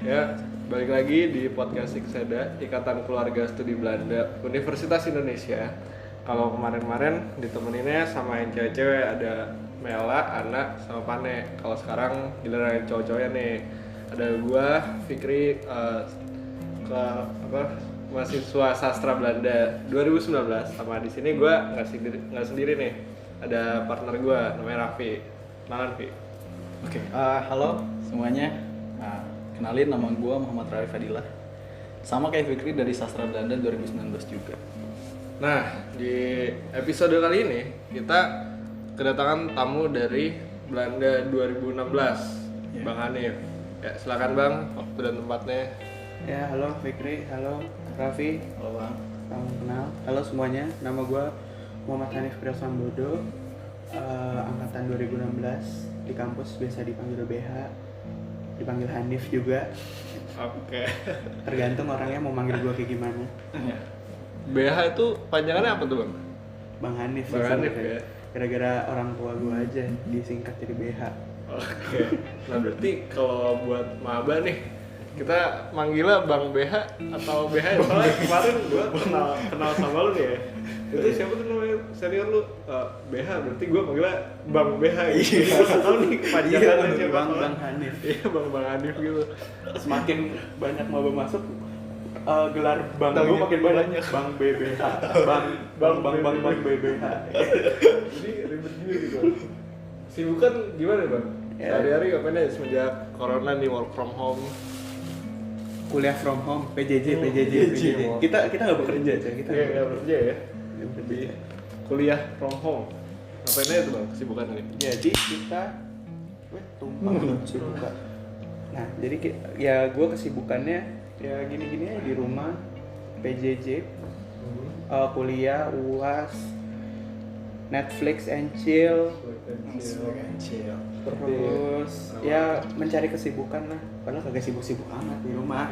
Ya, balik lagi di podcast Ikseda, Ikatan Keluarga Studi Belanda Universitas Indonesia. Kalau kemarin-kemarin ditemeninnya sama yang cewek-cewek, ada Mela, Ana, sama Pane. Kalau sekarang giliran yang cowok-cowoknya nih, ada gua, Fikri, mahasiswa sastra Belanda 2019. Sama di sini gua nggak sendiri nih, ada partner gua namanya Raffi. Kenalan, Fi. Oke, halo semuanya. Kenalin, nama gue Muhammad Rafi Fadilah. Sama kayak Fikri dari Sastra Belanda 2019 juga. Nah, di episode kali ini kita kedatangan tamu dari Belanda 2016, Yeah. Bang Hanif. Ya, silakan Bang, waktu dan tempatnya. Ya, halo Fikri, halo Raffi, Halo Bang. salam kenal. Halo semuanya, nama gue Muhammad Hanif Sambodo, angkatan 2016, di kampus biasa dipanggil BH, dipanggil Hanif juga. Oke. Tergantung orangnya mau manggil gue kayak gimana. BH itu panjangannya apa tuh Bang? Bang Hanif. Bang sih Hanif sebenarnya. ya. Gara-gara orang tua gue aja disingkat jadi BH. Oke. Nah, berarti kalau buat maba nih, kita manggilnya Bang BH atau BH ya? Soalnya kemarin gue kenal sama lu nih ya. Itu siapa tuh namanya senior lu? BH, berarti gue manggilnya Bang BH gitu. Gak tau nih kepanjangannya siapa. Bang Hanif. Iya, Bang Hanif gitu. Semakin banyak maba masuk, gelar bang Tangnya gue makin banyak. banyak. Bang BBH, bang BBH. Jadi ribet juga gitu. Sibukan gimana Bang? Ya. Sehari-hari ngapain aja semenjak corona nih, work from home? Kuliah from home, PJJ. PJJ. Kita nggak bekerja aja, kita Iya, nggak bekerja ya. nggak bekerja. Di kuliah from home. Ngapain aja tuh Bang kesibukan ini? Jadi kita, tumpah sih buka. Nah, jadi ya gue kesibukannya ya gini-gini aja di rumah, PJJ, kuliah, UAS, Netflix and chill, terus ya mencari kesibukan lah. Padahal kagak sibuk-sibuk amat di rumah.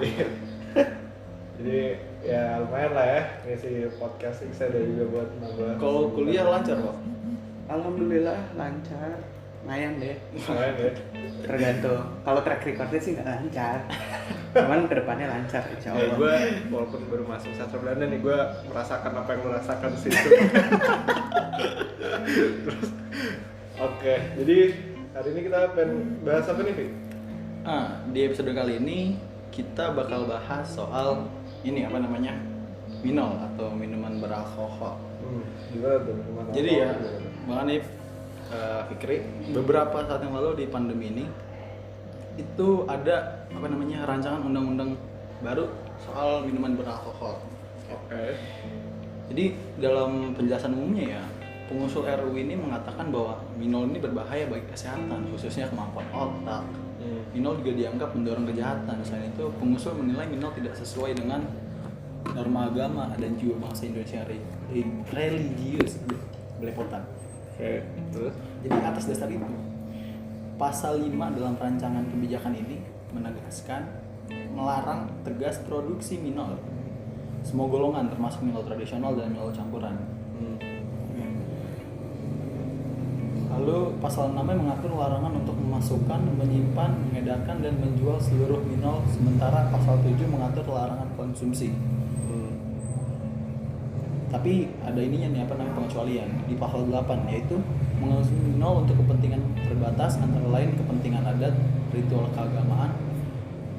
Jadi ya lumayan lah ya ngisi podcast saya dan juga buat nambah. Kalau kuliah lancar Bang? Alhamdulillah lancar, lumayan deh. Lumayan ya. Tergantung. Kalau track recordnya sih nggak lancar, cuman kedepannya lancar insya Ya Allah. gue walaupun baru masuk sastra Belanda nih, gue merasakan apa yang merasakan di situ. Terus, oke, jadi hari ini kita pengen bahas apa nih, Fi? Di episode kali ini kita bakal bahas soal ini apa namanya? Minol atau minuman beralkohol. Gimana tuh? Gimana? Jadi ya, Bang Hanif, Fikri, beberapa saat yang lalu di pandemi ini itu ada apa namanya rancangan undang-undang baru soal minuman beralkohol. Oke. Jadi dalam penjelasan umumnya ya, pengusul RUU ini mengatakan bahwa minol ini berbahaya bagi kesehatan, khususnya kemampuan otak. Minol juga dianggap mendorong kejahatan. Selain itu, pengusul menilai minol tidak sesuai dengan norma agama dan juga bangsa Indonesia religius. Belepotan. Oke. Terus? Jadi atas dasar itu, pasal 5 dalam rancangan kebijakan ini menegaskan melarang tegas produksi minol semua golongan termasuk minol tradisional dan minol campuran. Lalu pasal 6 mengatur larangan untuk memasukkan, menyimpan, mengedarkan dan menjual seluruh minol, sementara pasal 7 mengatur larangan konsumsi. Tapi ada ininya nih apa namanya pengecualian di pasal 8, yaitu mengonsumsi minol untuk kepentingan terbatas antara lain kepentingan adat, ritual keagamaan,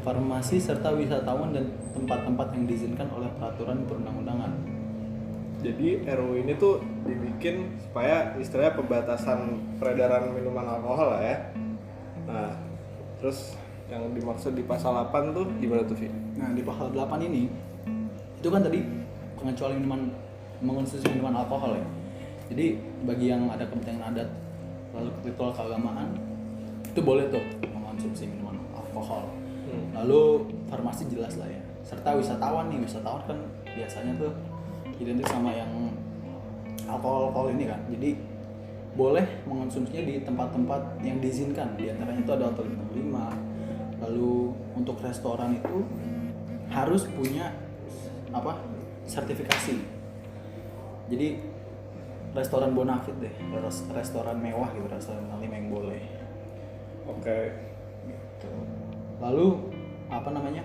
farmasi serta wisatawan dan tempat-tempat yang diizinkan oleh peraturan perundang-undangan. Jadi RUU ini tuh dibikin supaya istilahnya pembatasan peredaran minuman alkohol lah ya. Nah, terus yang dimaksud di pasal 8 tuh gimana tuh, Vi? Nah, di pasal 8 ini itu kan tadi pengecualian mengonsumsi minuman alkohol ya. Jadi bagi yang ada kepentingan adat lalu ritual keagamaan itu boleh tuh mengonsumsi minuman alkohol. Lalu farmasi jelas lah ya. Serta wisatawan kan biasanya tuh identik sama yang alkohol ini kan. Jadi boleh mengonsumsinya di tempat-tempat yang diizinkan. Di antaranya itu ada Hotel Bintang 5. Lalu untuk restoran itu harus punya sertifikasi. Jadi restoran bonafit deh, restoran mewah gitu, restoran 5 yang boleh. Oke. Gitu. Lalu apa namanya,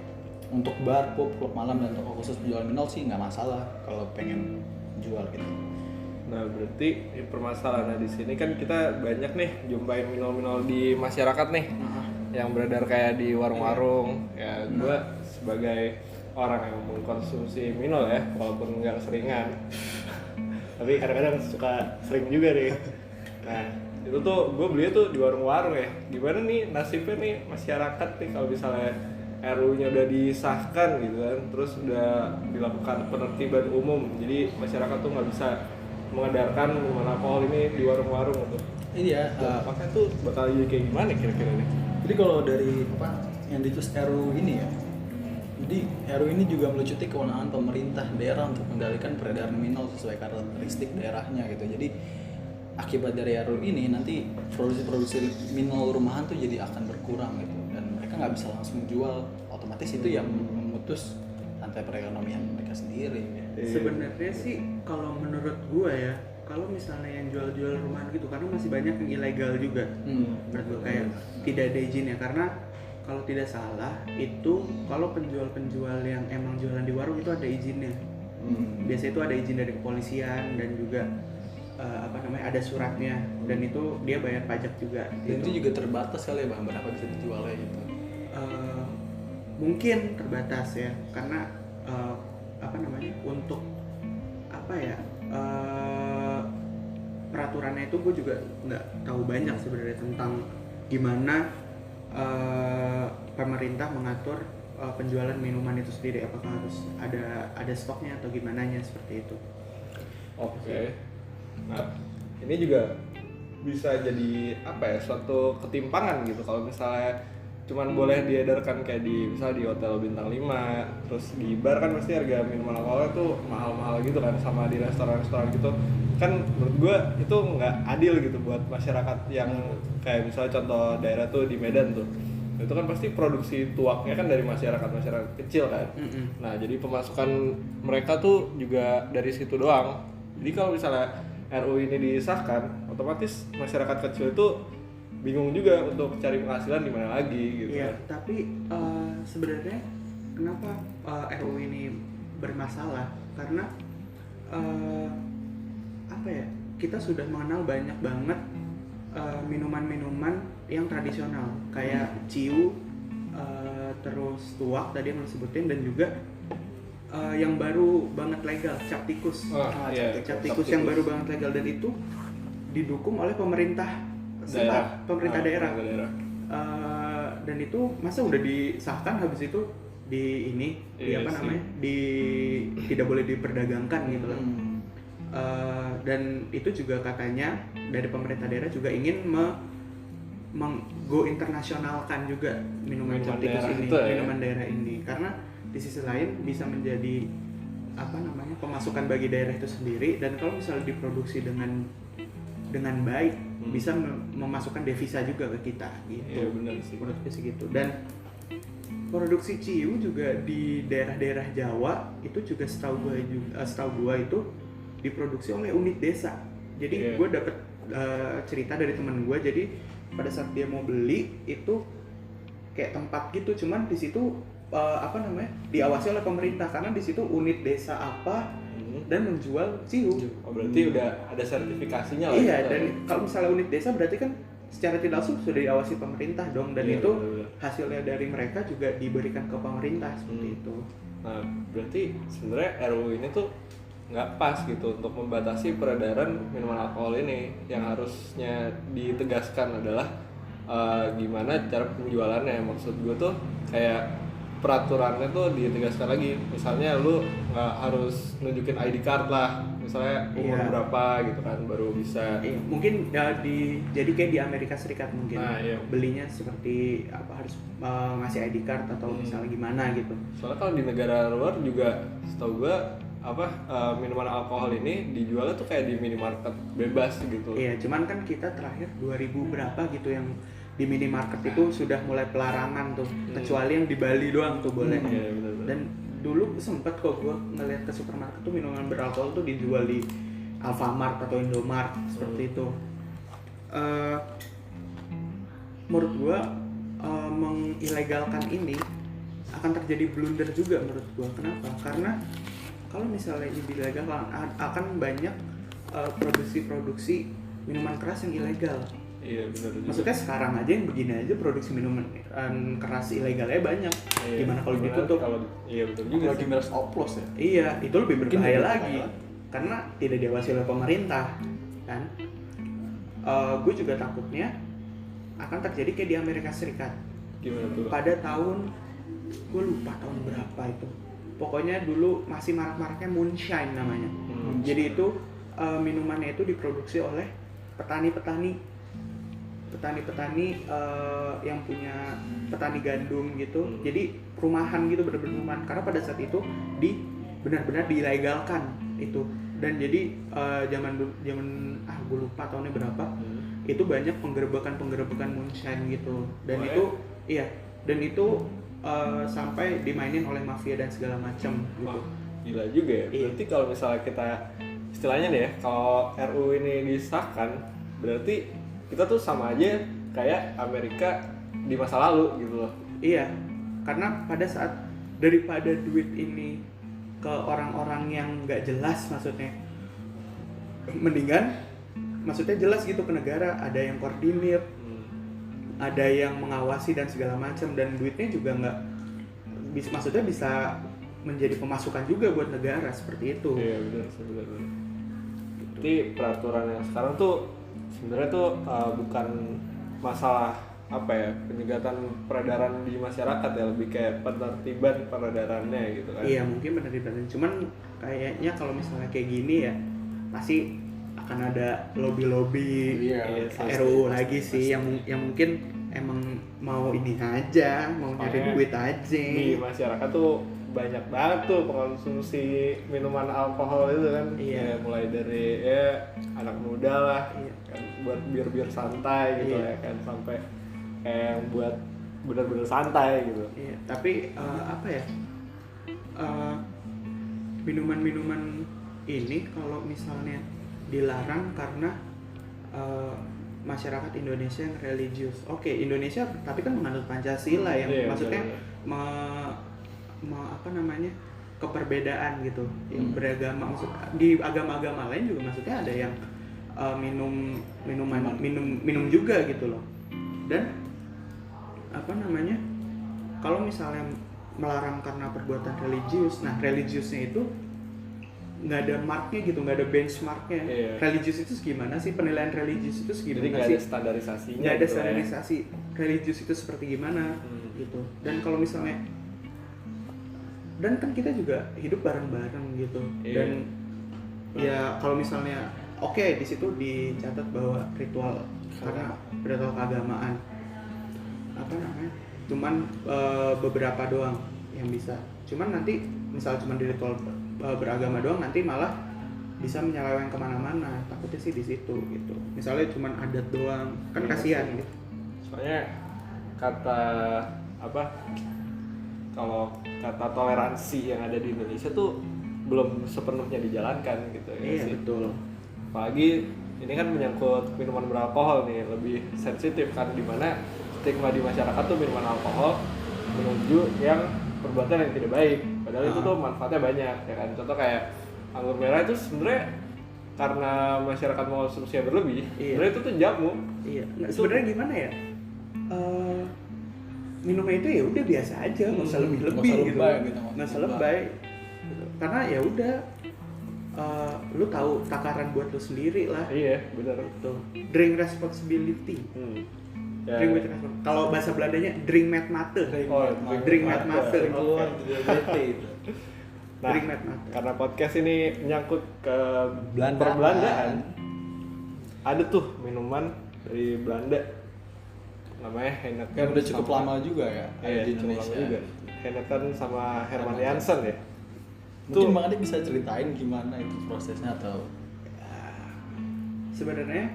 untuk bar, pub, klub malam dan toko khusus penjualan minol sih nggak masalah kalau pengen jual gitu. Nah berarti permasalahannya di sini kan kita banyak nih jumpain minol-minol di masyarakat nih yang beredar kayak di warung-warung. Ya gue sebagai orang yang mengkonsumsi minol ya, walaupun nggak seringan, tapi kadang-kadang suka sering juga nih. Nah itu tuh gue beli tuh di warung-warung ya. Gimana nih nasibnya nih masyarakat nih kalau misalnya RU-nya udah disahkan gitu kan, terus udah dilakukan penertiban umum, jadi masyarakat tuh nggak bisa mengedarkan minuman alkohol ini di warung-warung gitu. Iya. Apakah tuh bakal jadi kayak gimana kira-kira nih? Jadi kalau dari apa yang ditus RU ini ya, jadi RU ini juga melucuti kewenangan pemerintah daerah untuk mengendalikan peredaran minol sesuai karakteristik daerahnya gitu. Jadi akibat dari RU ini nanti produksi minol rumahan tuh jadi akan berkurang gitu, dan mereka nggak bisa langsung jual, otomatis itu yang memutus rantai perekonomian mereka sendiri. Sebenarnya sih kalau menurut gua ya, kalau misalnya yang jual-jual rumahan gitu, karena masih banyak yang ilegal juga. Menurut gua kayak tidak ada izinnya, karena kalau tidak salah itu kalau penjual-penjual yang emang jualan di warung itu ada izinnya. Biasanya itu ada izin dari kepolisian dan juga ada suratnya, dan itu dia bayar pajak juga. Dan itu juga terbatas kali ya bang, berapa bisa dijualnya gitu. Mungkin terbatas ya, karena untuk peraturannya itu gue juga nggak tahu banyak sebenarnya tentang gimana pemerintah mengatur penjualan minuman itu sendiri, apakah harus ada stoknya atau gimana nya seperti itu. Oke. Nah ini juga bisa jadi suatu ketimpangan gitu kalau misalnya cuman boleh diedarkan kayak misalnya di hotel bintang 5, terus di bar kan pasti harga minuman alkoholnya tuh mahal-mahal gitu kan, sama di restoran-restoran gitu kan. Menurut gue itu nggak adil gitu buat masyarakat yang kayak misalnya contoh daerah tuh di Medan tuh, itu kan pasti produksi tuaknya kan dari masyarakat kecil kan. Nah jadi pemasukan mereka tuh juga dari situ doang. Jadi kalau misalnya RU ini disahkan, otomatis masyarakat kecil itu bingung juga untuk cari penghasilan di mana lagi gitu. Iya, tapi sebenarnya kenapa RU ini bermasalah? Karena kita sudah mengenal banyak banget minuman-minuman yang tradisional kayak ciu, terus tuak tadi yang lo sebutin, dan juga yang baru banget legal, cap tikus. Cap tikus yang baru banget legal, dan itu didukung oleh pemerintah daerah. Dan itu masa udah disahkan, habis itu tidak boleh diperdagangkan gitu loh. Dan itu juga katanya dari pemerintah daerah juga ingin go internasionalkan juga minuman cap tikus ini, minuman daerah ini, karena di sisi lain bisa menjadi pemasukan bagi daerah itu sendiri, dan kalau misalnya diproduksi dengan baik bisa memasukkan devisa juga ke kita gitu. Iya benar sih. Menurutku sih gitu. Dan produksi ciu juga di daerah-daerah Jawa itu juga setahu gua itu diproduksi oleh unit desa. Jadi gue dapet cerita dari teman gue, jadi pada saat dia mau beli itu kayak tempat gitu, cuman di situ diawasi oleh pemerintah, karena di situ unit desa dan menjual ciu. Oh, berarti udah ada sertifikasinya lah. Iya, dan kalau misalnya unit desa berarti kan secara tidak langsung sudah diawasi pemerintah dong, dan itu hasilnya dari mereka juga diberikan ke pemerintah seperti itu. Nah, berarti sebenarnya RUU ini tuh nggak pas gitu untuk membatasi peredaran minuman alkohol ini. Yang harusnya ditegaskan adalah gimana cara penjualannya. Maksud gue tuh kayak peraturannya tuh ditegaskan lagi, misalnya lu nggak harus nunjukin ID card lah, misalnya umur berapa gitu kan baru bisa. Mungkin jadi kayak di Amerika Serikat mungkin. Belinya seperti harus ngasih ID card atau misalnya gimana gitu. Soalnya kalau di negara luar juga setahu gua minuman alkohol ini dijualnya tuh kayak di minimarket bebas gitu. Iya, cuman kan kita terakhir 2000 berapa gitu yang di minimarket itu sudah mulai pelarangan tuh, kecuali yang di Bali doang tuh boleh. Bener. Dan dulu sempet kok gue ngeliat ke supermarket tuh minuman beralkohol tuh dijual di Alfamart atau Indomart seperti itu. Menurut gue mengilegalkan ini akan terjadi blunder juga menurut gua. Kenapa? Karena kalau misalnya ini ilegal akan banyak produksi minuman keras yang ilegal. Iya benar. Maksudnya sekarang aja yang begini aja produksi minuman keras ilegalnya banyak. Iya. Gimana kalau ditutup? Iya betul juga. Lagi miras oplos ya. Iya, itu lebih berbahaya lebih lagi. berbahaya. Karena tidak diawasi oleh pemerintah, kan? Gue juga takutnya akan terjadi kayak di Amerika Serikat. Gimana tuh? Pada tahun, gue lupa tahun berapa itu. Pokoknya dulu masih marak-maraknya moonshine namanya. Jadi itu minumannya itu diproduksi oleh petani-petani yang punya petani gandum gitu. Jadi rumahan gitu, bener-bener rumahan. Karena pada saat itu benar-benar dilegalkan itu. Dan jadi zaman gue lupa tahunnya berapa. Itu banyak penggerebekan moonshine gitu. Dan itu sampai dimainin oleh mafia dan segala macam gitu. Wah, gila juga ya. Berarti kalau misalnya kita istilahnya nih ya, kalau RU ini disahkan, berarti kita tuh sama aja kayak Amerika di masa lalu gitu loh. Iya, karena pada saat daripada duit ini ke orang-orang yang nggak jelas, maksudnya mendingan maksudnya jelas gitu ke negara, ada yang koordinir, ada yang mengawasi dan segala macam, dan duitnya juga nggak maksudnya bisa menjadi pemasukan juga buat negara seperti itu. Iya benar sebenarnya. Jadi peraturan yang sekarang tuh sebenarnya tuh bukan masalah apa ya, penyegatan peredaran di masyarakat ya, lebih kayak penertiban peredarannya gitu kan. Iya mungkin penertiban, cuman kayaknya kalau misalnya kayak gini ya pasti akan ada lobby-lobby RUU lagi sih yang mungkin emang mau ini aja, mau nyari duit aja. Di masyarakat tuh banyak banget tuh pengonsumsi minuman alkohol itu kan. Iya. Ya, mulai dari ya anak muda lah, Iya. kan buat bir santai gitu Iya. ya kan, sampai kayak yang buat benar-benar santai gitu. Iya, tapi apa ya? Minuman-minuman ini kalau misalnya dilarang karena masyarakat Indonesia yang religius. Oke, Indonesia tapi kan menganut Pancasila yang maksudnya apa namanya? Keperbedaan gitu. Yang beragama, maksud di agama-agama lain juga maksudnya ada yang minum juga gitu loh. Dan apa namanya? Kalau misalnya melarang karena perbuatan religius, nah religiusnya itu nggak ada marknya gitu, nggak ada benchmarknya. Iya. Religius itu gimana sih, penilaian religius itu Jadi gimana nggak sih? ada standarisasinya. Nggak ada gitu standarisasi religius itu seperti gimana gitu. Dan kalau misalnya, dan kan kita juga hidup bareng-bareng gitu. Iya. Dan ya kalau misalnya di situ dicatat bahwa ritual karena ritual keagamaan apa namanya, cuman beberapa doang yang bisa. Cuman nanti misal cuman di ritual beragama doang, nanti malah bisa menyeleweng kemana-mana. Takutnya sih di situ gitu. Misalnya cuman adat doang, kan kasihan gitu. Soalnya kata apa? Kalau kata toleransi yang ada di Indonesia tuh belum sepenuhnya dijalankan gitu ya. Iya sih. betul. Apalagi ini kan menyangkut minuman beralkohol nih, lebih sensitif kan, dimana stigma di masyarakat tuh minuman alkohol menuju yang perbuatan yang tidak baik. Padahal itu tuh manfaatnya banyak ya kan. Contoh kayak anggur merah itu sebenarnya karena masyarakat mengkonsumsinya berlebih, sebenarnya itu tuh jamu. Iya. Nggak, sebenarnya gimana ya? Minumnya itu ya udah biasa aja, nggak usah lebih-lebih gitu. Nggak usah lebay. Gitu. Karena ya udah lu tahu takaran buat lu sendiri lah. Iya, benar. Gitu. Drink responsibility. Ya. Drink with responsibility. Kalau bahasa Belandanya drink met mate. Drink met mate. Keluar dari DT itu. Nah, Drink met mate. karena podcast ini menyangkut ke Belandaan. perbelandaan, ada tuh minuman dari Belanda namanya Heineken. Kan udah cukup sama- lama juga ya Iya, di cukup Indonesia. lama juga. Heineken sama Herman Herman Jansen ya. Mungkin Tuh. Bang Adi bisa ceritain gimana itu prosesnya atau Sebenarnya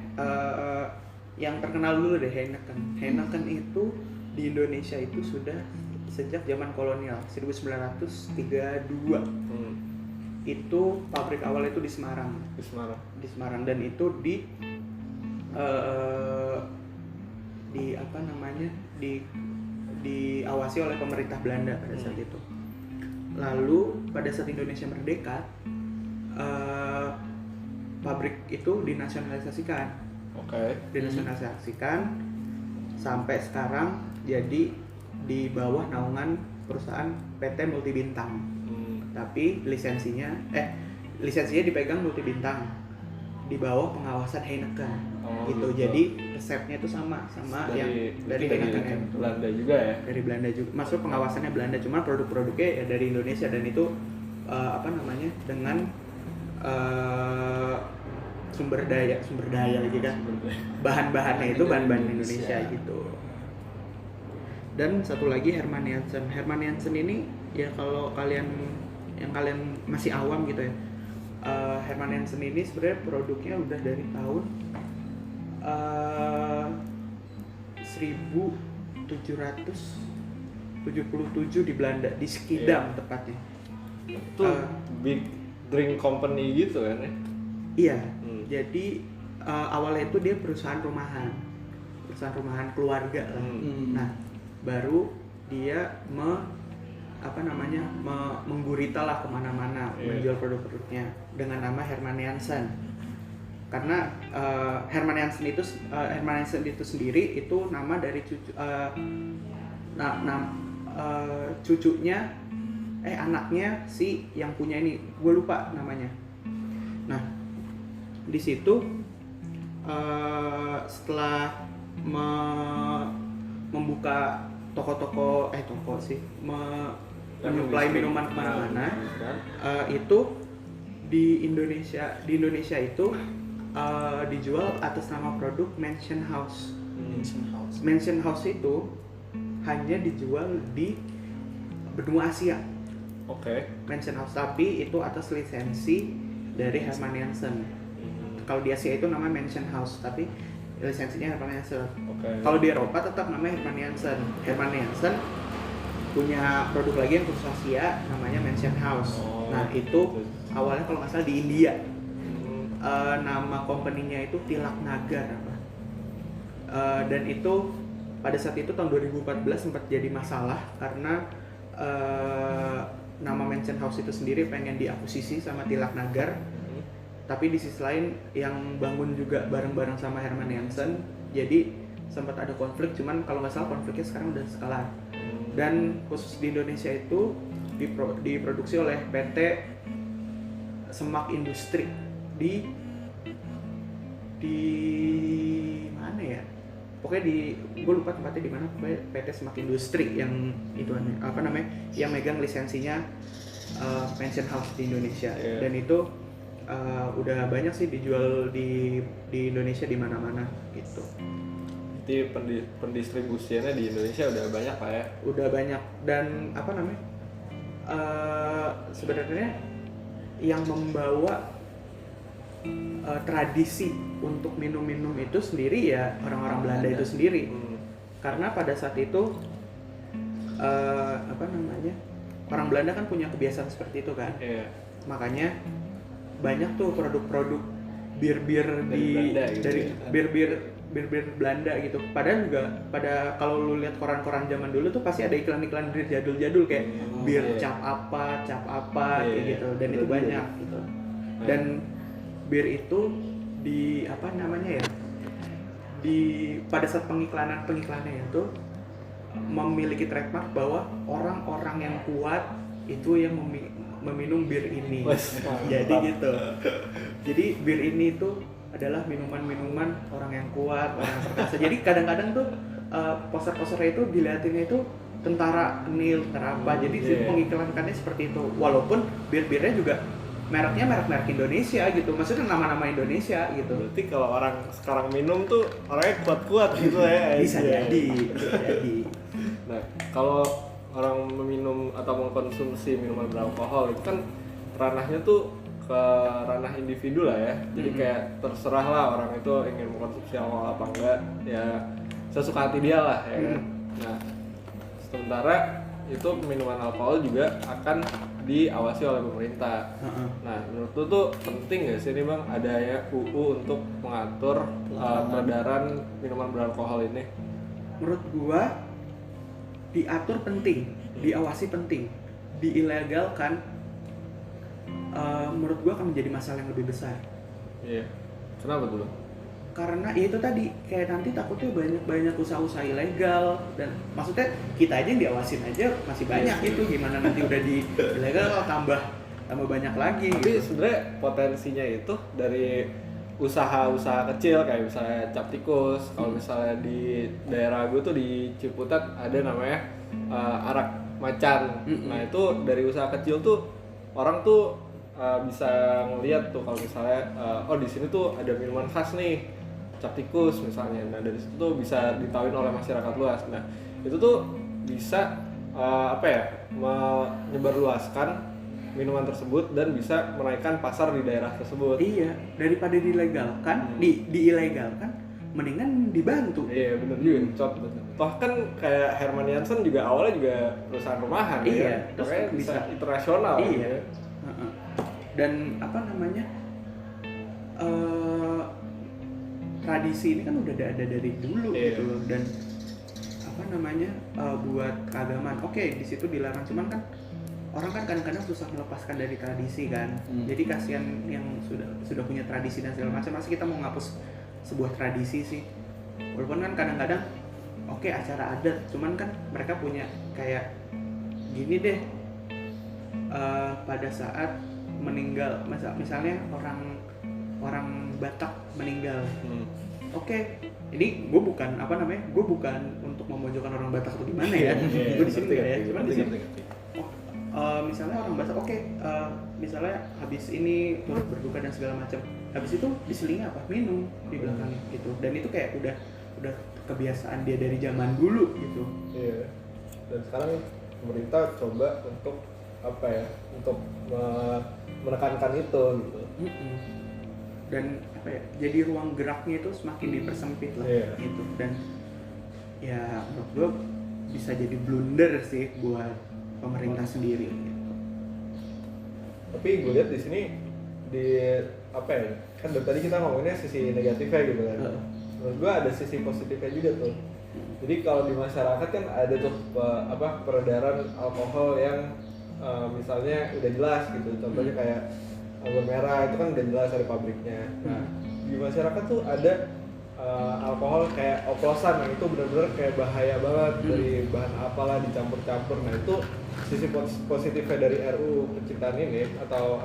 yang terkenal dulu deh Heineken. Heineken itu di Indonesia itu sudah sejak zaman kolonial 1932. Itu pabrik awal itu di Semarang. Di Semarang, dan itu di apa namanya, diawasi oleh pemerintah Belanda pada saat itu. Lalu pada saat Indonesia merdeka, pabrik itu dinasionalisasikan. Dinasionalisasikan sampai sekarang jadi di bawah naungan perusahaan PT Multibintang. Tapi lisensinya dipegang Multibintang di bawah pengawasan Heineken. Gitu. Jadi resepnya itu sama yang dari Heineken. Belanda juga ya. Dari Belanda juga. Maksud pengawasannya Belanda, cuma produk-produknya ya dari Indonesia, dan itu dengan sumber daya lagi kan. Bahan-bahannya itu bahan-bahan Indonesia gitu. Dan satu lagi Hermann Jansen. Hermann Jansen ini ya kalau kalian masih awam gitu ya. Hermann Jansen ini sebenarnya produknya udah dari tahun 1777 di Belanda, di Schiedam tepatnya. Itu big drink company gitu kan ya? Iya. Jadi awalnya itu dia perusahaan rumahan keluarga lah. Nah, baru dia menggurita lah kemana-mana, menjual produk-produknya dengan nama Hermann Jansen. Karena Hermann Jansen itu sendiri itu nama dari anaknya si yang punya ini, gue lupa namanya. Nah, di situ setelah membuka menyuplai minuman kemana-mana, itu di Indonesia itu dijual atas nama produk Mansion House. Mansion House itu hanya dijual di benua Asia. Mansion House, tapi itu atas lisensi dari Hermann Jansen. Kalau di Asia itu namanya Mansion House, tapi lisensinya Hermann Jansen. Kalau di Eropa tetap namanya Hermann Jansen. Hermann Jansen punya produk lagi yang khusus Asia, namanya Mansion House. Nah itu awalnya kalau nggak salah di India. Nama company-nya itu Tilak Nagar dan itu pada saat itu tahun 2014 sempat jadi masalah karena nama Mansion House itu sendiri pengen diakuisisi sama Tilak Nagar. Tapi di sisi lain yang bangun juga bareng-bareng sama Hermann Jansen, jadi sempat ada konflik, cuman kalau nggak salah konfliknya sekarang udah kelar. Dan khusus di Indonesia itu diproduksi oleh PT Semak Industri di mana ya? Pokoknya gue lupa tempatnya di mana. Pokoknya PT Semak Industri yang itu yang megang lisensinya Mansion House di Indonesia. Dan itu udah banyak sih dijual di Indonesia di mana-mana gitu. Jadi pendistribusiannya di Indonesia udah banyak lah ya. Udah banyak, dan sebenarnya yang membawa tradisi untuk minum-minum itu sendiri ya orang-orang Belanda itu sendiri. Karena pada saat itu orang Belanda kan punya kebiasaan seperti itu kan. Makanya banyak tuh produk-produk bir-bir dari bir-bir Belanda gitu. Padahal juga kalau lu lihat koran-koran zaman dulu tuh pasti ada iklan-iklan bir jadul-jadul kayak bir cap apa kayak gitu. Dan itu banyak gitu. Dan bir itu pada saat pengiklanannya itu memiliki trademark bahwa orang-orang yang kuat itu yang meminum bir ini. Jadi gitu. Jadi bir ini itu adalah minuman-minuman orang yang kuat, orang yang perkasa. Jadi kadang-kadang tuh poster-posternya itu dilihatinnya itu tentara Nil, tentara apa. Jadi pengiklankannya seperti itu. Walaupun bir-birnya juga merek Indonesia gitu. Maksudnya nama-nama Indonesia gitu. Berarti kalau orang sekarang minum tuh orangnya kuat-kuat gitu ya. Bisa jadi. Nah, kalau orang meminum atau mengkonsumsi minuman beralkohol itu kan ranahnya tuh ke ranah individu lah ya. Jadi kayak terserah lah orang itu ingin mengkonsumsi alkohol apa enggak, ya sesuka hati dia lah ya kan. Nah, sementara itu minuman alkohol juga akan diawasi oleh pemerintah. Nah, menurut lu tuh penting nggak sih nih Bang adanya UU untuk mengatur peredaran minuman beralkohol ini? Menurut gua diatur penting, diawasi penting, diilegalkan menurut gua akan menjadi masalah yang lebih besar. Iya. Kenapa tuh? Karena ya itu tadi, kayak nanti takutnya banyak usaha-usaha ilegal, dan maksudnya kita aja yang diawasin aja masih banyak itu, gimana nanti udah di ilegal tambah banyak lagi. Tapi gitu. sebenarnya potensinya itu dari usaha-usaha kecil kayak misalnya cap tikus. Kalau misalnya di daerah gue tuh di Ciputat ada namanya arak macan. Nah itu dari usaha kecil tuh orang tuh bisa ngeliat tuh kalau misalnya oh di sini tuh ada minuman khas nih, cap tikus misalnya. Nah dari situ tuh bisa ditahuin oleh masyarakat luas. Nah itu tuh bisa menyebarluaskan minuman tersebut dan bisa menaikkan pasar di daerah tersebut. Iya, daripada dilegalkan, diilegalkan, mendingan dibantu. Iya benar juga, toh kan kayak Herman Jansen juga awalnya juga perusahaan rumahan. Iya, ya. terus Makanya bisa internasional. Iya. Ya. Dan tradisi ini kan udah ada dari dulu gitu loh. Dan buat keagamaan, oke, di situ dilarang, cuman kan orang kan kadang-kadang susah melepaskan dari tradisi kan. Jadi kasihan yang sudah punya tradisi dan segala macam. Masa kita mau ngapus sebuah tradisi sih? Walaupun kan kadang-kadang oke, acara adat, cuman kan mereka punya kayak gini deh, pada saat meninggal, misalnya orang Batak meninggal. Oke, ini gue bukan gue bukan untuk memojokkan orang Batak atau gimana ya. Gue di sini enggak ya, cuman di sini. Misalnya orang Batak, misalnya habis ini turut berduka dan segala macam, habis itu diselingi apa? Minum di belakangnya gitu. Dan itu kayak udah kebiasaan dia dari zaman dulu gitu. Iya. Dan sekarang pemerintah coba untuk untuk menekankan itu gitu. Dan jadi ruang geraknya itu semakin dipersempit lah gitu. Dan ya menurut gue bisa jadi blunder sih buat pemerintah sendiri gitu. Tapi gue lihat di sini kan dari tadi kita ngomonginnya sisi negatifnya gitu kan. Menurut gue ada sisi positifnya juga tuh. Jadi kalau di masyarakat kan ada tuh peredaran alkohol yang misalnya udah jelas gitu. Contohnya kayak anggur merah itu kan udah jelas dari pabriknya. Nah di masyarakat tuh ada alkohol kayak oplosan yang itu benar-benar kayak bahaya banget, dari bahan apalah dicampur-campur. Nah itu sisi positifnya dari RUU Penciptaan ini atau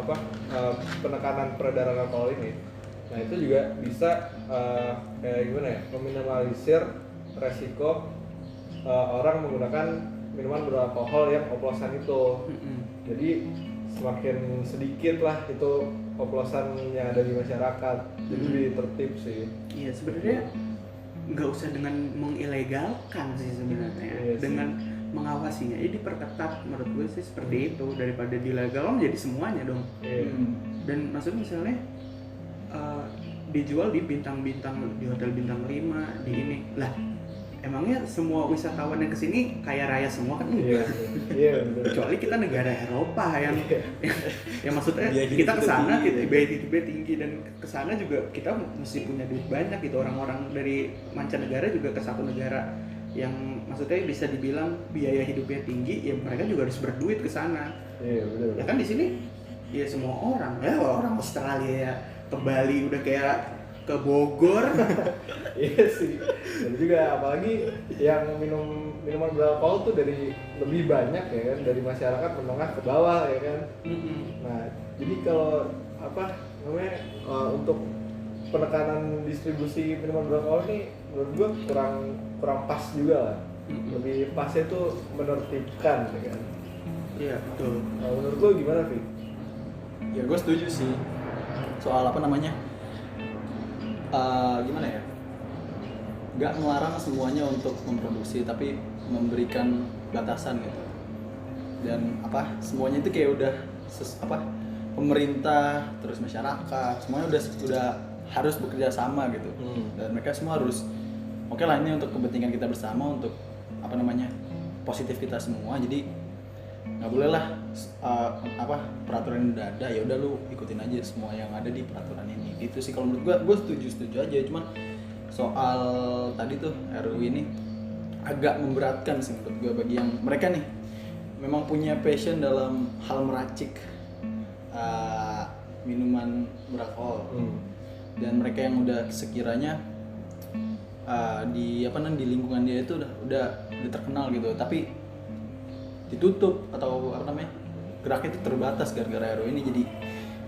penekanan peredaran alkohol ini. Nah itu juga bisa kayak gimana ya, meminimalisir resiko orang menggunakan minuman beralkohol yang oplosan itu. Jadi semakin sedikit lah itu oplosan yang ada di masyarakat, jadi lebih tertib sih. Iya, sebenarnya nggak usah dengan mengilegalkan sih sebenarnya, dengan mengawasinya, jadi diperketat menurut gue sih seperti itu, daripada dilegal menjadi semuanya dong. Dan maksudnya misalnya dijual di bintang-bintang, di hotel bintang 5, di ini lah. Emangnya semua wisatawan yang kesini kaya raya semua kan enggak? Iya, kecuali kita negara Eropa yang maksudnya kita kesana, kita biaya hidupnya tinggi, dan kesana juga kita mesti punya duit banyak gitu. Orang-orang dari mancanegara juga ke satu negara yang maksudnya bisa dibilang biaya hidupnya tinggi, ya mereka juga harus berduit ke sana. Iya, benar. Ya kan di sini ya semua orang, ya orang Australia ya ke Bali udah kayak ke Bogor. Iya sih. Dan juga apalagi yang minuman beralkohol tuh dari lebih banyak ya kan, dari masyarakat menengah ke bawah ya kan. Nah, jadi kalau untuk penekanan distribusi minuman beralkohol ini menurut gua kurang pas juga lah. Lebih pasnya tuh menertibkan ya kan. Iya, betul. Nah, menurut lo gimana, Vi? Ya gue setuju sih soal gimana ya, nggak melarang semuanya untuk memproduksi, tapi memberikan batasan gitu. Dan semuanya itu kayak udah pemerintah terus masyarakat semuanya udah harus bekerja sama gitu. Dan mereka semua harus oke lah, ini untuk kepentingan kita bersama, untuk positif kita semua. Jadi nggak boleh lah peraturan yang udah ada ya udah lu ikutin aja semua yang ada di peraturan ini. Itu sih kalau menurut gue setuju aja. Cuman soal tadi tuh RUU ini agak memberatkan sih menurut gue bagi yang mereka nih memang punya passion dalam hal meracik minuman beralkohol. Dan mereka yang udah sekiranya di lingkungan dia itu udah terkenal gitu, tapi ditutup atau geraknya itu terbatas gara-gara RU ini, jadi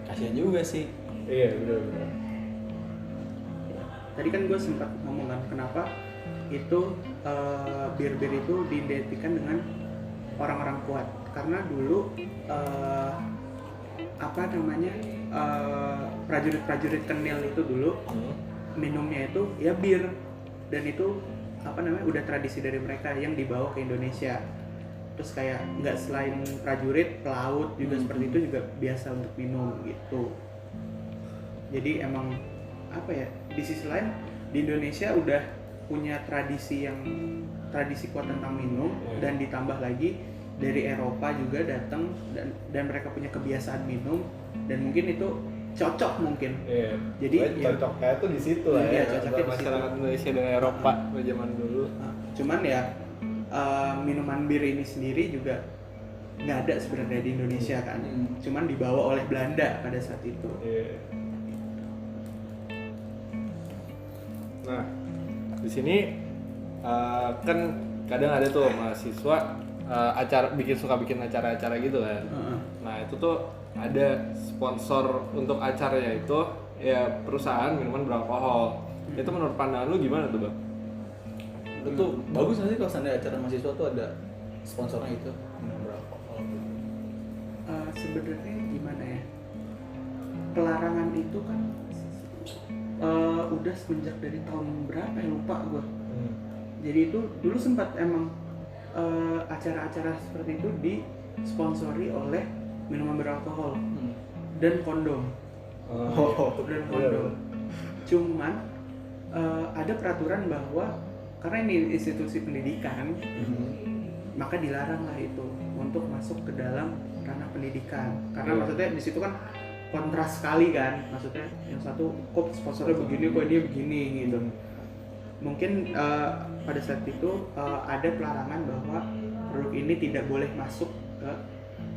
kasihan juga sih. Iya benar. Tadi kan gue sempat ngomong kan kenapa itu bir-bir itu diidentikan dengan orang-orang kuat, karena dulu prajurit-prajurit Kenil itu dulu minumnya itu ya bir, dan itu udah tradisi dari mereka yang dibawa ke Indonesia. Terus kayak nggak selain prajurit, pelaut juga seperti itu juga biasa untuk minum gitu. Jadi emang di sisi lain di Indonesia udah punya tradisi kuat tentang minum, dan ditambah lagi dari Eropa juga datang dan mereka punya kebiasaan minum, dan mungkin itu cocok mungkin. Iya. Jadi cocoknya tuh di situ lah iya, ya. cocoknya di Masyarakat Indonesia dan Eropa zaman dulu. Cuman ya minuman bir ini sendiri juga nggak ada sebenarnya di Indonesia kan. Cuman dibawa oleh Belanda pada saat itu. Iya. Nah, di sini kan kadang ada tuh mahasiswa suka bikin acara-acara gitu kan. Nah, itu tuh ada sponsor untuk acaranya itu ya perusahaan minuman beralkohol. Itu menurut pandangan lu gimana tuh, Bang? Itu bagus nggak sih kalau seandainya acara mahasiswa tuh ada sponsornya itu minuman beralkohol? Sebenarnya gimana ya? Pelarangan itu kan udah semenjak dari tahun berapa ya, lupa gue. Jadi itu dulu sempat emang acara-acara seperti itu disponsori oleh minuman beralkohol dan kondom. Dan kondom. Cuman ada peraturan bahwa karena ini institusi pendidikan, maka dilarang lah itu untuk masuk ke dalam ranah pendidikan. Karena maksudnya di situ kan kontras sekali kan, maksudnya yang satu kok sponsornya begini, kok dia begini gitu. Mungkin pada saat itu ada pelarangan bahwa produk ini tidak boleh masuk ke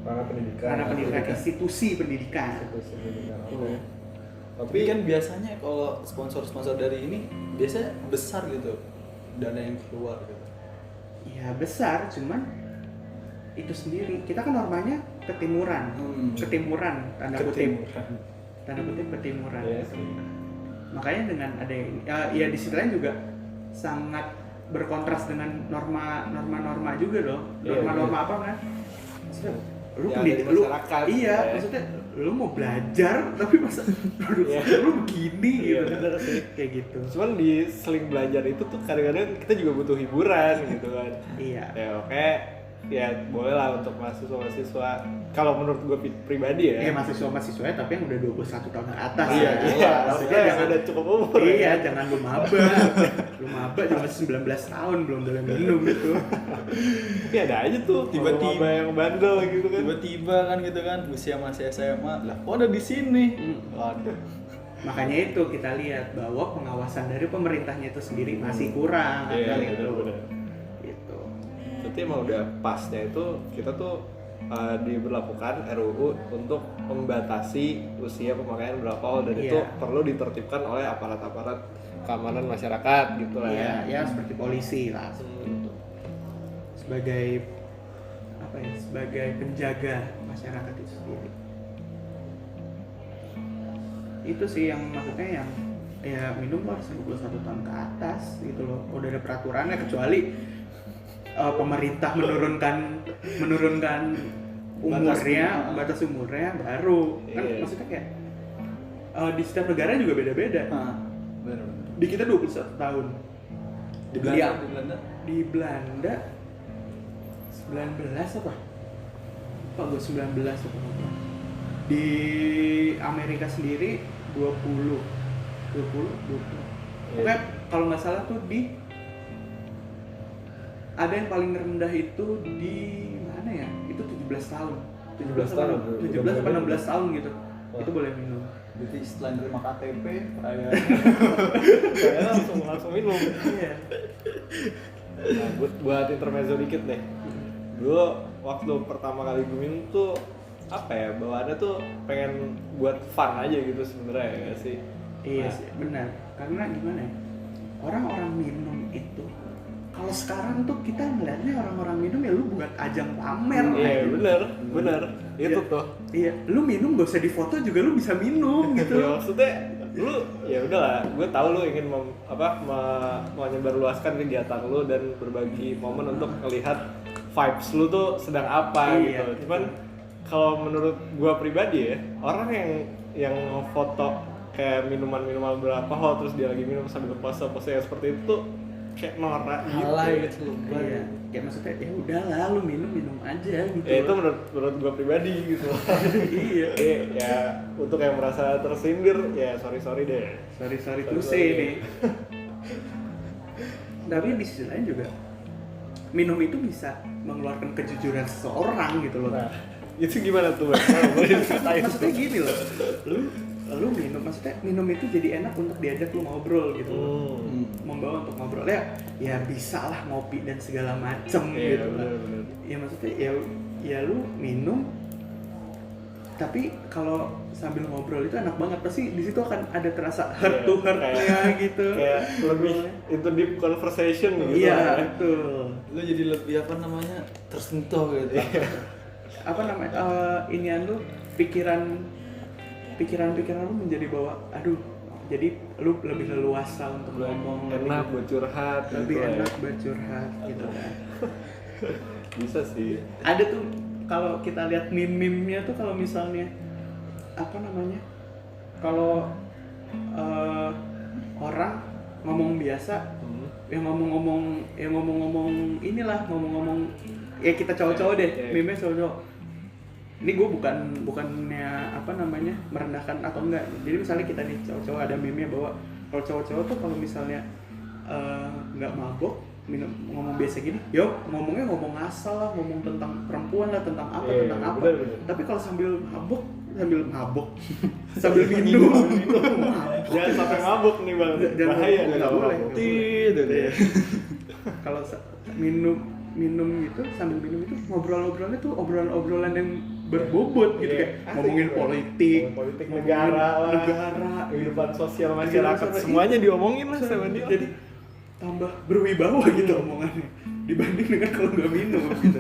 ranah pendidikan, institusi pendidikan. Okay. Tapi kan biasanya kalau sponsor-sponsor dari ini biasanya besar gitu dana yang keluar gitu. Ya besar, cuman itu sendiri. Kita kan normanya ketimuran, tanda kutip ketimuran. Yes. Makanya dengan ada ini, ya di sisi lain juga sangat berkontras dengan norma juga loh. Norma-norma apa kan? Lu masyarakat. Iya, maksudnya lu mau belajar tapi masa produk lu begini gitu. Bener sih. Kayak gitu. Cuman di seling belajar itu tuh kadang-kadang kita juga butuh hiburan gitu kan. Iya. Ya oke. Ya boleh lah untuk mahasiswa-mahasiswa. Kalau menurut gue pribadi ya. Iya, mahasiswa-mahasiswanya tapi yang udah 21 tahun ke atas. Iya, maksudnya jangan udah cukup umur. Iya, jangan lu maba. Lu maba cuma 19 tahun belum boleh minum gitu. Tapi ada aja tuh Tiba-tiba yang bandel gitu kan. Tiba-tiba kan gitu kan usia masih SMA lah, kok ada di sini. Waduh. Makanya itu kita lihat bahwa pengawasan dari pemerintahnya itu sendiri masih kurang. Iya, kali itu. benar-benar. Gitu. Berarti emang udah pasnya itu kita tuh diberlakukan RUU untuk membatasi usia pemakaian beralkohol, dan itu perlu ditertibkan oleh aparat-aparat keamanan masyarakat gitu lah ya. Ya seperti polisi lah. Gitu. Sebagai sebagai penjaga masyarakat itu sendiri. Itu sih yang maksudnya yang ya minum harus 21 tahun ke atas gitu loh. Udah ada peraturannya, kecuali pemerintah menurunkan umurnya, batas umurnya baru. Kan maksudnya kayak di setiap negara juga beda-beda. Benar. Di kita 21 tahun. Di Belanda? Di Belanda 19 apa? Pak gue 19 apa? Di Amerika sendiri 20. Pokoknya kalau nggak salah tuh ada yang paling rendah itu di mana ya? Itu 17 tahun. 17 atau 16 tahun gitu. Wah. Itu boleh minum. Jadi setelah nerima KTP, kayak langsung minum. Iya. Nah, buat intermezzo dikit deh. Dulu waktu pertama kali gue minum tuh apa ya, bawaannya tuh pengen buat fun aja gitu sebenarnya ya sih. Iya Nah, sih, benar. Karena gimana ya? Orang-orang minum itu kalau sekarang tuh kita ngeliatnya orang-orang minum ya lu buat ajang pamer. Iya bener. Itu Iya. tuh. Iya, lu minum gak usah difoto juga lu bisa minum gitu. Ya, maksudnya lu ya udahlah, gue tahu lu ingin menyebarluaskan kegiatan lu dan berbagi momen untuk melihat vibes lu tuh sedang apa Iya, gitu. Cuman kalau menurut gue pribadi ya, orang yang foto kayak minuman berapa hal terus dia lagi minum sambil pose yang seperti itu tuh kayak norak gitu. Alay gitu loh. Iya, kayak maksudnya ya udahlah lu minum aja gitu. Ya itu menurut gue pribadi gitu. Iya. Ya untuk yang merasa tersindir ya sorry deh. Sorry to say nih. Tapi di sisi lain juga minum itu bisa mengeluarkan kejujuran seseorang gitu loh. Nah, itu gimana tuh, Bang? Boleh diceritain? Maksudnya gini loh, lu minum, maksudnya minum itu jadi enak untuk diajak lu ngobrol gitu loh. Membawa untuk ngobrol ya bisa lah ngopi dan segala macem Iya, gitu lah. bener. Ya maksudnya ya lu minum, tapi kalau sambil ngobrol itu enak banget, pasti di situ akan ada terasa heart to heart-nya gitu. Kayak lebih into deep conversation gitu. Iya, lah ya. betul. Lu jadi lebih apa namanya tersentuh gitu. Apa namanya? Inian lu pikiran lu menjadi bahwa aduh, jadi lu lebih leluasa untuk ngomong, Enak buat curhat lebih gitu lah ya. enak bercurhat gitu kan. Bisa sih. Ada tuh kalau kita lihat meme-nya tuh, kalau misalnya apa namanya, kalau orang ngomong biasa, yang ngomong-ngomong inilah, ngomong-ngomong ya kita cowok-cowok deh, Yeah. meme-nya cowok-cowok. Ini gue bukannya apa namanya merendahkan atau enggak. Jadi misalnya kita nih cowok-cowok ada meme-nya bahwa kalau cowok-cowok tuh kalau misalnya nggak mabok, ngomong biasa gini, ngomongnya ngomong asal lah, ngomong tentang perempuan lah, tentang apa, Iya, tentang apa. bener. Tapi kalau sambil mabok, sambil minum, Jangan sampai mabuk nih, Bang. Jangan Bahaya mabuk, nih nggak kalau boleh, mabuk. nggak boleh. Tidak deh. Kalau minum gitu, sambil minum itu ngobrolnya tuh obrolan yang berbobot gitu, Iya, kayak asik ngomongin gitu. politik, Ngomongin ngomongin negara lah, negara, kehidupan sosial Kehidupan masyarakat, sosial, semuanya diomongin lah sama dia. Jadi tambah berwibawa gitu omongannya dibanding dengan kalau nggak minum gitu.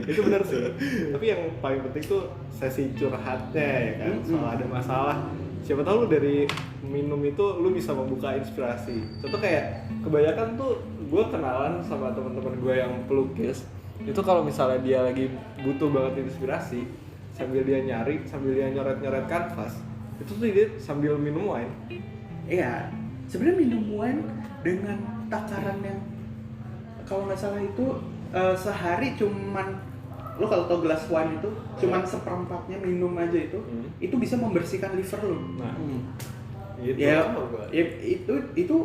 Itu benar sih. Tapi yang paling penting tuh sesi curhatnya ya kan, soal ada masalah. Siapa tahu lu dari minum itu lu bisa membuka inspirasi. Contoh kayak kebanyakan tuh gue kenalan sama teman-teman gue yang pelukis. Itu kalau misalnya dia lagi butuh banget inspirasi, sambil dia nyoret-nyoret kanvas, itu tuh dia sambil minum wine. Iya, sebenarnya minum wine dengan takaran yang kalau nggak salah itu sehari cuman, lo kalau tau gelas wine itu cuman seperempatnya minum aja itu bisa membersihkan liver lo. Nah, gitu. Ya, Sama gua. ya itu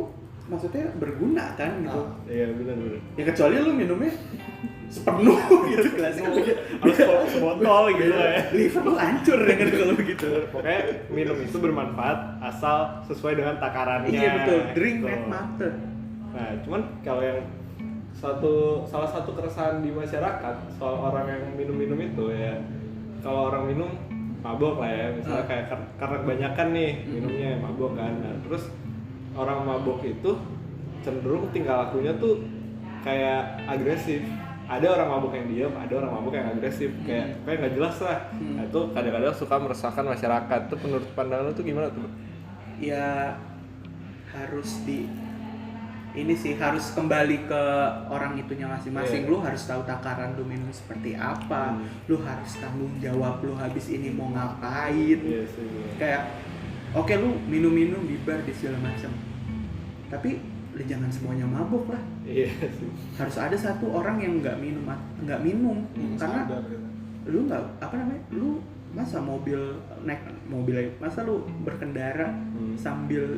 maksudnya berguna kan gitu. Iya benar. Ya kecuali lo minumnya sepenuh gitu gelasnya. Harus sebotol gitu lah ya. Liver lo hancur dengan kalau begitu. Pokoknya minum itu bermanfaat asal sesuai dengan takarannya. Iya betul, drink gitu. make matter. Nah, cuman kalau yang salah satu keresahan di masyarakat soal orang yang minum-minum itu ya, kalau orang minum mabok lah ya, misalnya kayak karena kebanyakan nih minumnya mabok kan. Nah, terus orang mabok itu cenderung tingkah lakunya tuh kayak agresif. Ada orang mabuk yang diam, ada orang mabuk yang agresif, kayak nggak jelas lah. Nah, itu kadang-kadang suka meresahkan masyarakat. Itu menurut pandangan lu tuh gimana tuh? Ya harus kembali ke orang itunya masing-masing. Yeah. Lu harus tahu takaran lu minum seperti apa. Lu harus tanggung jawab lu habis ini mau ngapain. Iya sih. Kayak oke, lu minum di bar di segala macam, tapi lu jangan semuanya mabuk lah. Iya sih. Harus ada satu orang yang nggak minum karena lu nggak lu masa naik mobil aja, masa lu berkendara sambil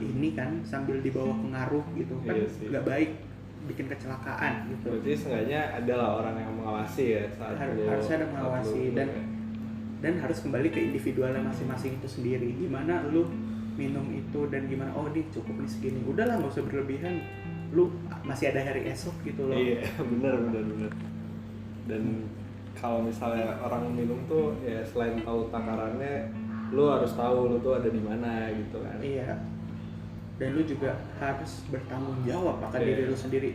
di bawah pengaruh gitu kan. Iya sih. Nggak baik, bikin kecelakaan gitu. Berarti seenggaknya adalah orang yang mengawasi ya saat Harus ada mengawasi dan harus kembali ke individualnya masing-masing itu sendiri. Gimana lu minum itu dan gimana, oh ini cukup nih segini, udahlah nggak usah berlebihan. lu masih ada hari esok gitu loh. Iya, benar. Dan kalau misalnya orang minum tuh ya selain tahu takarannya, lu harus tahu lu tuh ada di mana gitu kan. Iya. Dan lu juga harus bertanggung jawab akan Iya. diri lu sendiri.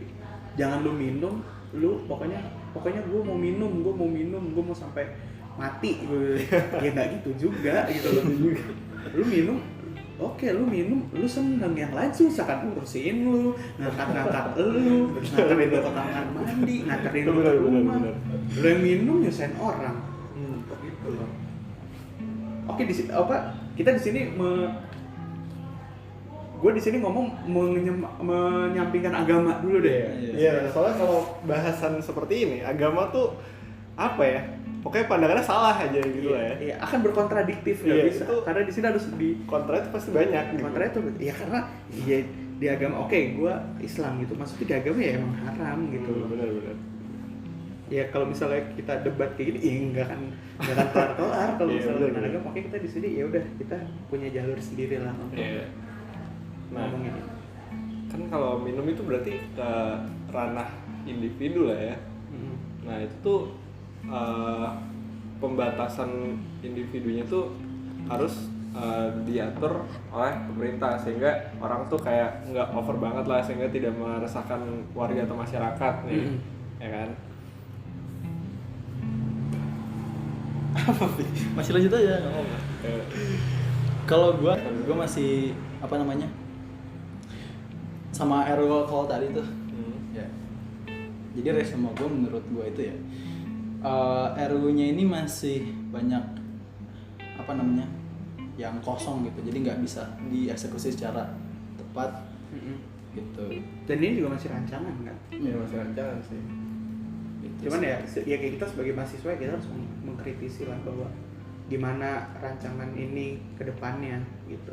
Jangan lu minum, lu pokoknya gue mau minum sampai mati gitu. Ya nggak gitu juga gitu loh. Lu minum, oke, lu minum, lu seneng, yang lain susah kan ngurusin lu, ngangkat lu, nganterin lu ke kamar mandi, nganterin lu ke rumah. Lu yang minum nyusahin orang. Gitu loh. Oke, kita di sini gue di sini ngomong menyampingkan agama dulu deh. Iya, soalnya kalau bahasan seperti ini, agama tuh apa ya? Pokoknya pandangannya salah aja gitu lah ya. Iya, akan berkontradiktif nggak bisa. Itu, karena di sini harus di kontra itu pasti banyak gitu. kontra itu. Iya, karena di agama oke, gue Islam gitu. Maksudnya di agama ya emang haram gitu. Benar. Ya kalau misalnya kita debat kayak gini, nggak akan kelar kalau Iya, misalnya bener, dengan bener. agama. Oke, kita di sini ya udah kita punya jalur sendiri lah untuk Iya. Nah, ngomongin ini. kan kalau minum itu berarti ke ranah individu lah ya. Mm. Nah itu tuh pembatasan individunya tuh harus diatur oleh pemerintah sehingga orang tuh kayak nggak over banget lah, sehingga tidak meresahkan warga atau masyarakat nih, ya kan? Masih lanjut aja, nggak apa-apa. Eh, Kalau gue masih apa namanya, sama RUU alkohol tadi tuh. Ya. Jadi resume gue menurut gue itu ya, RUU-nya ini masih banyak apa namanya yang kosong gitu, jadi nggak bisa dieksekusi secara tepat gitu. Dan ini juga masih rancangan kan. ya masih rancangan sih. Gitu Cuman sih. ya kayak kita sebagai mahasiswa kita harus mengkritisi lah bahwa gimana rancangan ini ke depannya gitu.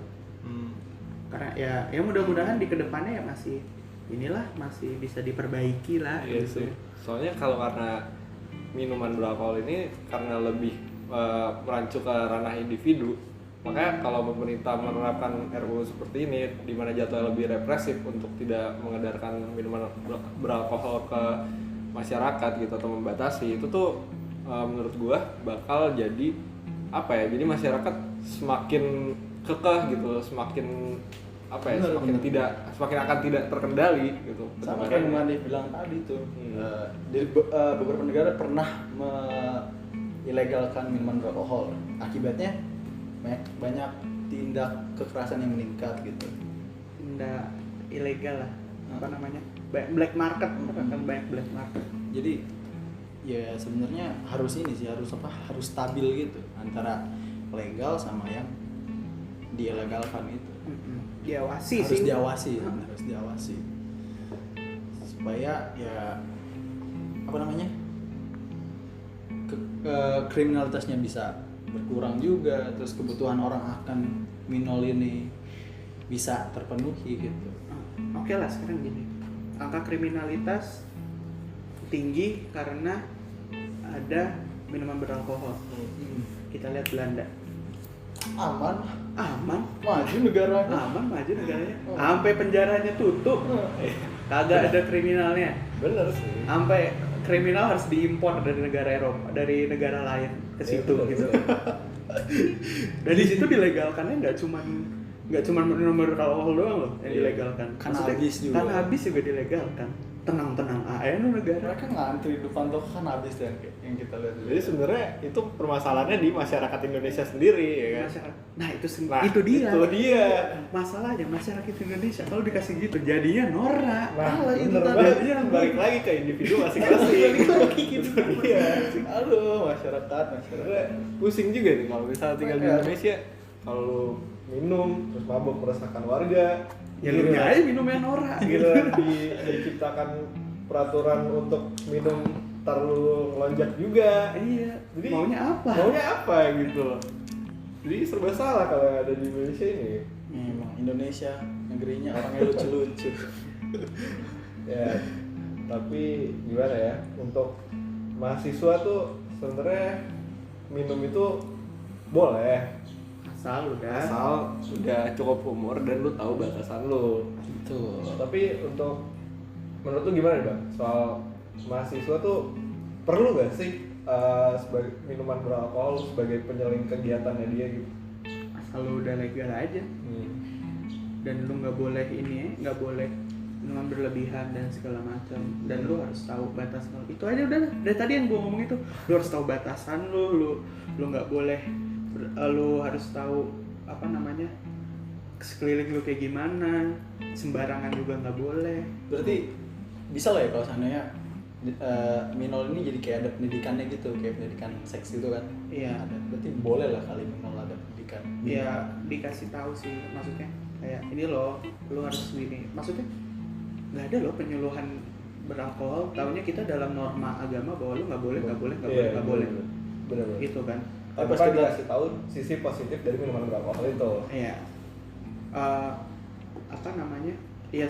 Karena ya mudah-mudahan di kedepannya ya masih bisa diperbaiki lah. Iya gitu. sih. Soalnya karena minuman beralkohol ini karena lebih merancu ke ranah individu, makanya kalau pemerintah menerapkan RUU seperti ini di mana jatuhnya lebih represif untuk tidak mengedarkan minuman beralkohol ke masyarakat gitu atau membatasi, itu tuh menurut gua bakal jadi apa ya? Jadi masyarakat semakin kekeh gitu, semakin apa ya? Semakin akan tidak terkendali gitu. Sama kayak yang Mandi bilang tadi tuh, di beberapa negara pernah ilegalkan minuman beralkohol. Akibatnya banyak tindak kekerasan yang meningkat gitu. Tindak ilegal lah, apa namanya? Black market, kan banyak black market. Jadi ya sebenarnya harus harus stabil gitu antara legal sama yang diilegalkan itu. Diawasi Harus sih. diawasi supaya ya apa namanya kriminalitasnya bisa berkurang juga, terus kebutuhan orang akan minol ini bisa terpenuhi gitu. Oke lah, sekarang gini, angka kriminalitas tinggi karena ada minuman beralkohol. Kita lihat Belanda, Aman maju negaranya. aman maju negaranya, sampai penjaranya tutup, kagak ada kriminalnya, Bener sih. sampai kriminal harus diimpor dari negara Eropa, dari negara lain ke situ gitu. Dan di situ dilegalkannya nggak cuman minuman beralkohol doang loh yang dilegalkan. Maksudnya, Cannabis juga. Cannabis juga dilegalkan. Tenang aja lu negara. Mereka ngantri depan toko cannabis yang kita lihat. Jadi sebenarnya itu permasalahannya di masyarakat Indonesia sendiri ya kan. Masyarakat. Nah Nah, itu dia. Itu dia. Masalahnya masyarakat Indonesia kalau dikasih gitu jadinya norak. Nah, itu bener tadi. banget. Jadinya Balik lagi ke individu masing-masing. gitu. Iya. Aduh, masyarakat. Sebenarnya pusing juga nih kalau misalnya tinggal di Indonesia, kalau lu minum terus mabuk meresahkan warga, Ya lu aja minumnya norak gitu. diciptakan peraturan untuk minum terlalu ngelonjak juga. Iya. Jadi Maunya apa gitu. Jadi serba salah kalau yang ada di Indonesia ini. Memang Indonesia negerinya orangnya lucu-lucu. Ya, tapi gimana ya, untuk mahasiswa tuh sebenarnya minum itu boleh asal asal sudah cukup umur dan lu tahu batasan lu. Betul. Tapi untuk menurut lu gimana bang soal mahasiswa tuh perlu gak sih sebagai minuman beralkohol sebagai penyeling kegiatannya dia gitu? Asal lu udah legal aja. Dan lu nggak boleh nggak boleh minuman berlebihan dan segala macam, dan lu harus tahu batas lu. Itu aja udah dari tadi yang gua ngomong itu, lu harus tahu batasan lu nggak boleh lu harus tahu apa namanya sekeliling lu kayak gimana, sembarangan juga nggak boleh. Berarti bisa lah ya kalau seandainya minol ini jadi kayak ada pendidikannya gitu, kayak pendidikan seks gitu kan? Iya. Ada. Berarti boleh lah kali minol ada pendidikan. Ya dikasih tahu sih, maksudnya kayak ini loh, lu harus gini. Maksudnya nggak ada loh penyuluhan beralkohol. Taunya kita dalam norma agama bahwa lu nggak boleh. Bener. Gitu kan? Tapi pas kita kasih tahu sisi positif dari minuman beralkohol itu. Iya. Apa namanya? Ya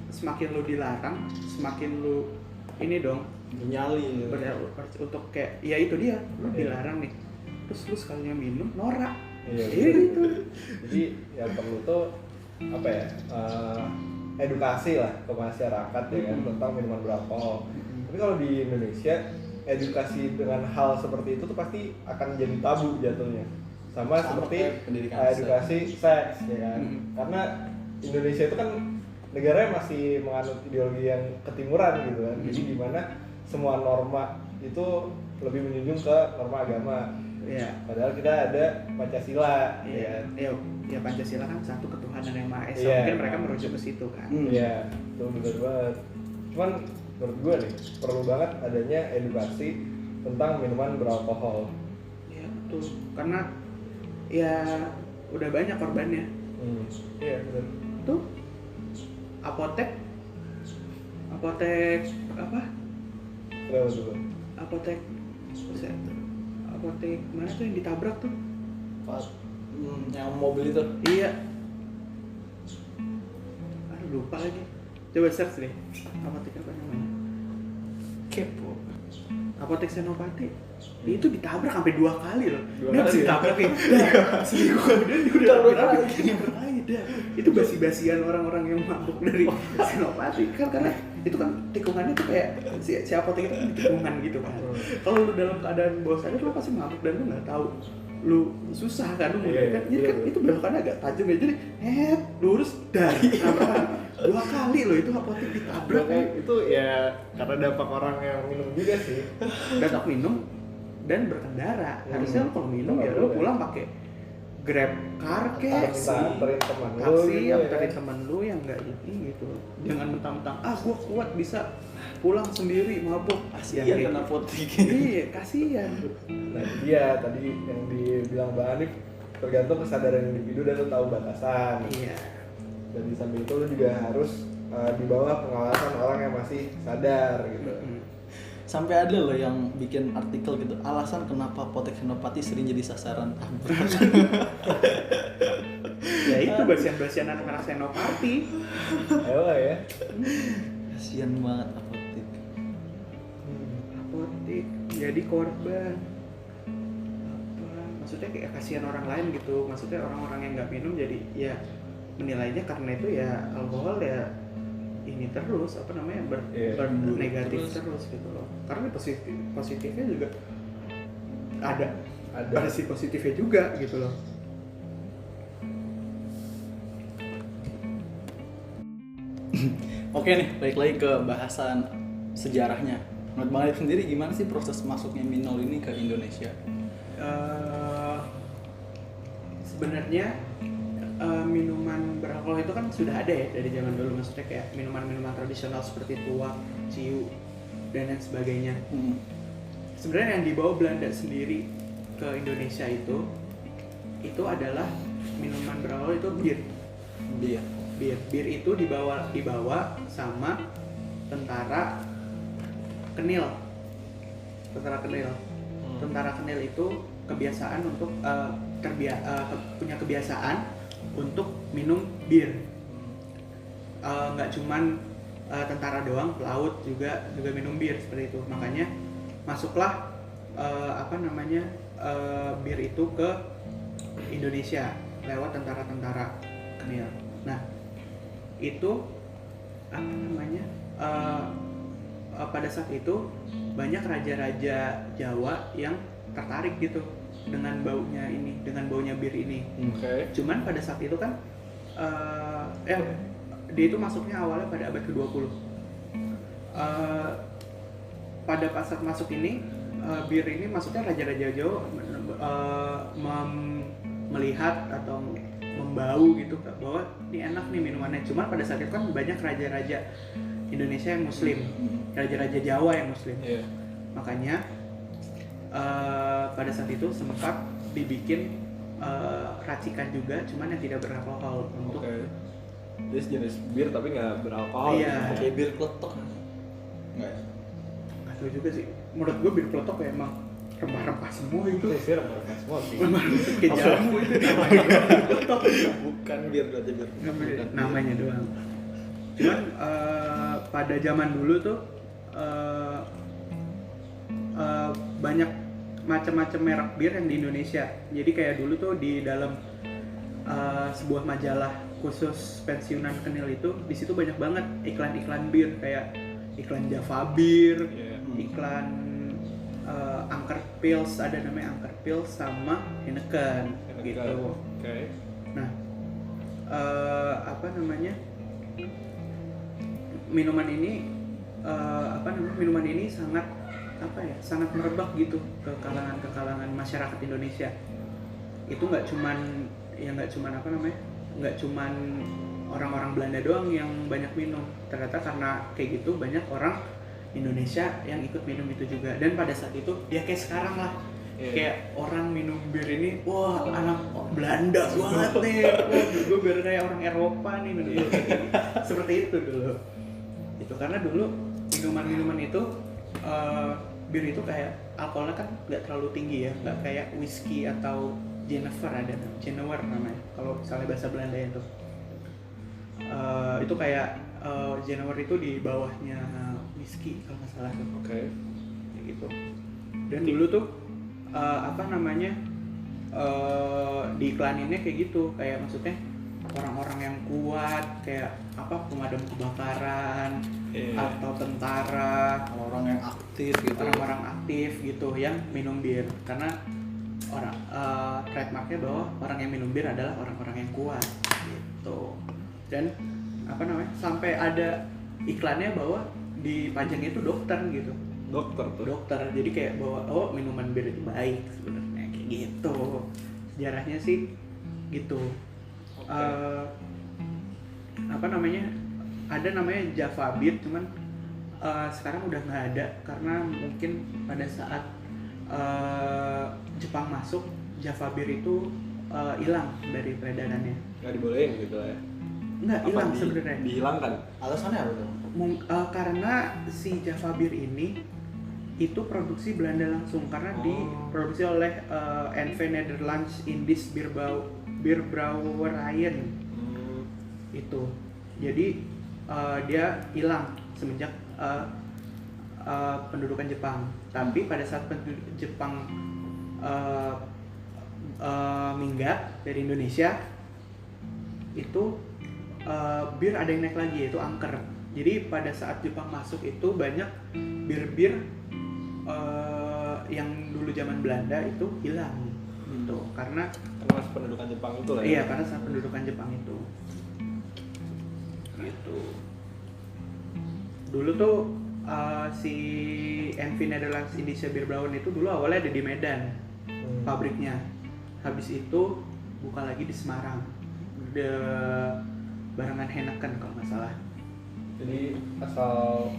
semakin lu dilarang, semakin lu ini dong Nyali untuk kayak ya itu dia, lu dilarang nih. Terus lu sekalinya minum norak. Iya gitu. Jadi yang perlu tuh apa ya? Edukasi lah ke masyarakat ya kan tentang minuman beralkohol. Tapi kalau di Indonesia edukasi dengan hal seperti itu tuh pasti akan jadi tabu jatuhnya. Sama seperti edukasi seks ya kan. Karena Indonesia itu kan negara yang masih menganut ideologi yang ketimuran gitu kan. Jadi di mana semua norma itu lebih menjunjung ke norma agama. Iya. Padahal kita ada Pancasila, ya. Ya Pancasila kan satu ketuhanan yang Maha Esa. Iya. Mungkin mereka merujuk ke situ kan. Iya, itu benar banget. Cuman menurut gue nih perlu banget adanya edukasi tentang minuman beralkohol. Iya betul. Karena ya udah banyak korbannya. Iya benar. Tuh apotek apa? Kenapa tuh? Apotek mana tuh yang ditabrak tuh? Yang mobil itu. Iya. Aduh lupa lagi. Coba search deh. Apotek apa namanya? Kepo. Apotek Senopati. Itu ditabrak sampai 2 kali loh. Dua Dia habis kali ya? ditabrak nih. Seminggu kemudian dia udah ditabrak lagi dah. Itu basi-basian orang-orang yang mabuk dari Senopati kan, karena itu kan tikungannya tuh kayak si apotek itu kan di tikungan gitu kan. Kalau lu dalam keadaan bawah sadar lu pasti mabuk dan lu nggak tahu, lu susah kan lu mulai kan. Jadi kan itu belokannya agak tajam ya, jadi lurus dari tabrakan 2 kali loh itu apotek ditabrak. Itu ya karena dampak orang yang minum juga sih. Dampak minum dan berkendara. Harusnya lu kalau minum ya lu pulang pakai Grab car kayak Antarin teman lu taksi gitu yang ya. dari teman lu yang nggak ini gitu. Jangan mentang-mentang gua kuat bisa pulang sendiri mabuk. Kasihan kena apotek. Iya, kasihan. Nah iya tadi yang dibilang Bang Hanif, tergantung kesadaran individu dan lu tahu batasan. Iya. Dan di samping itu lu juga harus di bawah pengawasan orang yang masih sadar gitu. Sampai ada loh yang bikin artikel gitu, alasan kenapa apotek Senopati sering jadi sasaran tabrak. Ya itu basian-basian anak-anak Senopati. Ayo lah ya. Kasian banget apotek. Apotek jadi korban. Maksudnya kayak kasihan orang lain gitu. Maksudnya orang-orang yang nggak minum jadi ya menilainya karena itu ya alkohol ya ini terus apa namanya bernegatif terus gitu loh. Karena positifnya juga ada si positifnya juga gitu loh. Oke nih, balik lagi ke bahasan sejarahnya. Menurut Bang Alif sendiri gimana sih proses masuknya minol ini ke Indonesia? Sebenarnya minuman beralkohol itu kan sudah ada ya dari zaman dulu, maksudnya kayak minuman-minuman tradisional seperti tuak, ciu, dan lain sebagainya. Sebenarnya yang dibawa Belanda sendiri ke Indonesia itu adalah minuman beralkohol itu bir itu dibawa sama tentara Kenil. Tentara Kenil itu kebiasaan untuk punya kebiasaan untuk minum bir. Nggak cuman tentara doang, pelaut juga minum bir seperti itu. Makanya masuklah bir itu ke Indonesia lewat tentara-tentara Kenil. Nah, itu uh, pada saat itu banyak raja-raja Jawa yang tertarik gitu dengan baunya bir ini. Oke. Cuman pada saat itu kan dia itu masuknya awalnya pada abad ke-20. Pada saat masuk ini bir ini maksudnya raja-raja Jawa melihat atau membau gitu bahwa ini enak nih minumannya. Cuman pada saat itu kan banyak raja-raja Indonesia yang muslim, raja-raja Jawa yang muslim. Iya. Makanya pada saat itu sempat dibikin racikan juga, cuman yang tidak beralkohol untuk. Oke. Dia jenis bir tapi nggak beralkohol. Iya. Kayak bir kletok. Enggak. Nggak tahu juga sih. Menurut gue bir peletok ya emang rempah-rempah semua itu. Sih rempah semua sih. Kayak jamu itu namanya bir peletok. Bukan bir aja bir. Namanya doang. Cuman pada zaman dulu tuh banyak macam-macam merek bir yang di Indonesia. Jadi kayak dulu tuh di dalam sebuah majalah khusus pensiunan Kenil itu, di situ banyak banget iklan-iklan bir, kayak iklan Java Bir, iklan Angker Pils, ada namanya Angker Pils sama Heineken gitu. Oke. Nah, minuman ini sangat merebak gitu ke kalangan masyarakat Indonesia. Itu nggak cuman orang-orang Belanda doang yang banyak minum. Ternyata karena kayak gitu banyak orang Indonesia yang ikut minum itu juga. Dan pada saat itu ya kayak sekarang lah, kayak orang minum bir ini, wah anak Belanda banget nih, wah gue biar kayak orang Eropa nih minum bir. Seperti itu dulu. Itu karena dulu minuman-minuman itu bir itu kayak alkoholnya kan nggak terlalu tinggi ya, nggak kayak whisky atau Jenever namanya kalau misalnya bahasa Belanda itu. Itu kayak Jenever itu di bawahnya whisky kalau nggak salah tuh. Oke. Kayak gitu. Dan dulu tuh di iklaninnya kayak gitu, kayak maksudnya orang-orang yang kuat kayak pemadam kebakaran atau tentara, orang yang aktif gitu. Orang-orang aktif gitu yang minum bir, karena trademarknya bahwa orang yang minum bir adalah orang-orang yang kuat gitu. Dan sampai ada iklannya bahwa di pajangnya itu dokter gitu. Dokter, jadi kayak bahwa minuman bir itu baik sebenarnya, kayak gitu. Sejarahnya sih gitu. Ada namanya Java Bir, cuman sekarang udah nggak ada karena mungkin pada saat Jepang masuk, Java Bir itu hilang dari peredarannya. Nggak dibolehin gitu ya? Nggak, hilang sebenarnya. Dihilangkan? Alasannya apa tuh? Karena si Java Bir ini itu produksi Belanda langsung, karena diproduksi oleh NV Nederlands Indisch Bierbrouwerijen itu. Jadi dia hilang semenjak pendudukan Jepang. Tapi pada saat penduduk Jepang minggat dari Indonesia, itu bir ada yang naik lagi, yaitu angker. Jadi pada saat Jepang masuk itu banyak bir-bir yang dulu zaman Belanda itu hilang gitu, karena pendudukan Jepang itu lah. Iya, karena saat pendudukan Jepang itu gitu. Dulu tuh si NV Nederlands Indisch Bierbrouwen itu dulu awalnya ada di Medan pabriknya. Habis itu buka lagi di Semarang, barengan Heineken kalau nggak salah. Jadi asal